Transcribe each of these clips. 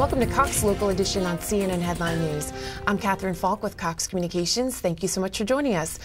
welcome to Cox Local Edition on CNN Headline News. I'm Catherine Falk with Cox Communications. Thank you so much for joining us.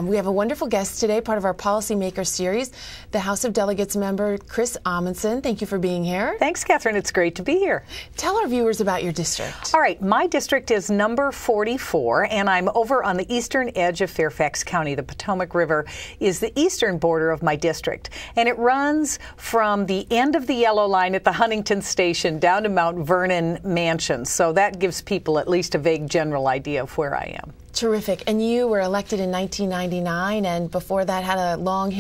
We have a wonderful guest today, part of our Policymaker series, the House of Delegates member, Kris Amundson. Thank you for being here. Thanks, Catherine. It's great to be here. Tell our viewers about your district. All right. My district is number 44, and I'm over on the eastern edge of Fairfax County. The Potomac River is the eastern border of my district, and it runs from the end of the yellow line at the Huntington Station down to Mount Vernon Mansion. So that gives people at least a vague general idea of where I am. Terrific. And you were elected in 1999, and before that had a long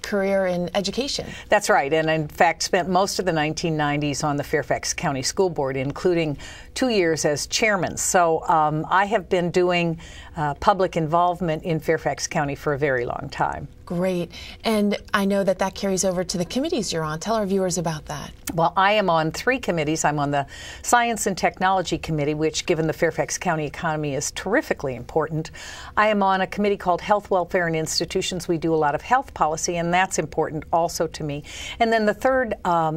career in education. That's right. And in fact, spent most of the 1990s on the Fairfax County School Board, including 2 years as chairman. So I have been doing public involvement in Fairfax County for a very long time. Great. And I know that that carries over to the committees you're on. Tell our viewers about that. Well, I am on 3 committees. I'm on the Science and Technology Committee, which, given the Fairfax County economy, is terrifically important. I am on a committee called Health, Welfare, and Institutions. We do a lot of health policy, and that's important also to me. And then the third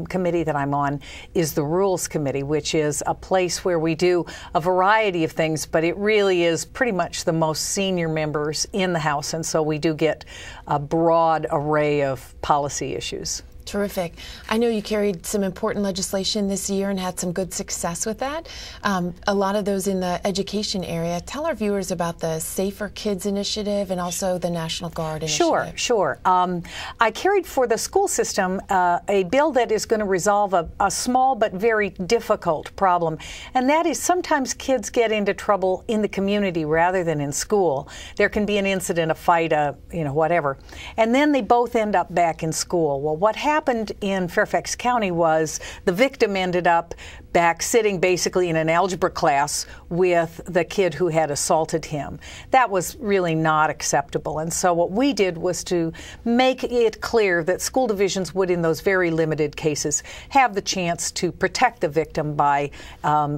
committee that I'm on is the Rules Committee, which is a place where we do a variety of things, but it really is pretty much the most senior members in the House, and so we do get a broad array of policy issues. Terrific. I know you carried some important legislation this year and had some good success with that. A lot of those in the education area. Tell our viewers about the Safer Kids Initiative and also the National Guard Initiative. Sure. I carried for the school system a bill that is going to resolve a small but very difficult problem, and that is sometimes kids get into trouble in the community rather than in school. There can be an incident, a fight, whatever, and then they both end up back in school. Well, what happened in Fairfax County was the victim ended up back sitting basically in an algebra class with the kid who had assaulted him. That was really not acceptable. And so what we did was to make it clear that school divisions would, in those very limited cases, have the chance to protect the victim by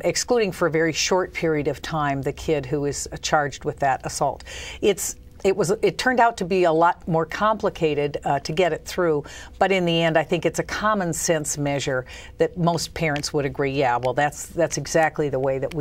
excluding for a very short period of time the kid who is charged with that assault. It turned out to be a lot more complicated to get it through, but in the end, I think it's a common sense measure that most parents would agree, yeah, well, that's exactly the way that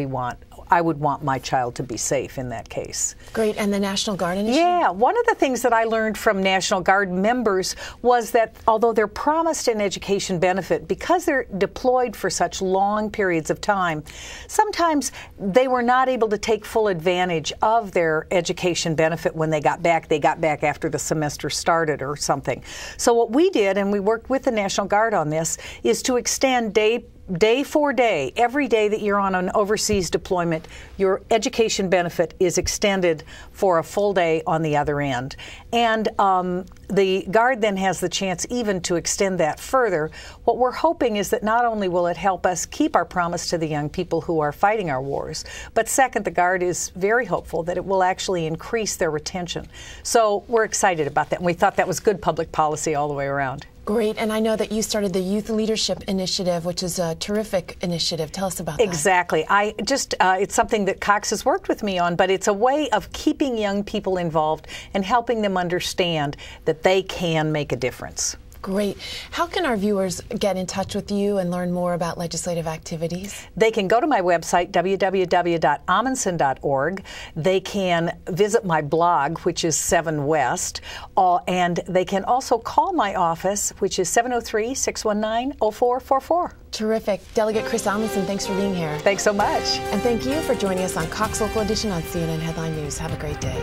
I would want my child to be safe in that case. Great. And the National Guard Initiative? Yeah. One of the things that I learned from National Guard members was that although they're promised an education benefit, because they're deployed for such long periods of time, sometimes they were not able to take full advantage of their education benefit when they got back. They got back after the semester started or something. So what we did, and we worked with the National Guard on this, is to extend day for day, every day that you're on an overseas deployment, your education benefit is extended for a full day on the other end. And the Guard then has the chance even to extend that further. What we're hoping is that not only will it help us keep our promise to the young people who are fighting our wars, but second, the Guard is very hopeful that it will actually increase their retention. So we're excited about that, and we thought that was good public policy all the way around. Great. And I know that you started the Youth Leadership Initiative, which is a terrific initiative. Tell us about that. Exactly. It's something that Cox has worked with me on, but it's a way of keeping young people involved and helping them understand that they can make a difference. Great. How can our viewers get in touch with you and learn more about legislative activities? They can go to my website, www.amundson.org. They can visit my blog, which is 7 West, and they can also call my office, which is 703-619-0444. Terrific. Delegate Kris Amundson, thanks for being here. Thanks so much. And thank you for joining us on Cox Local Edition on CNN Headline News. Have a great day.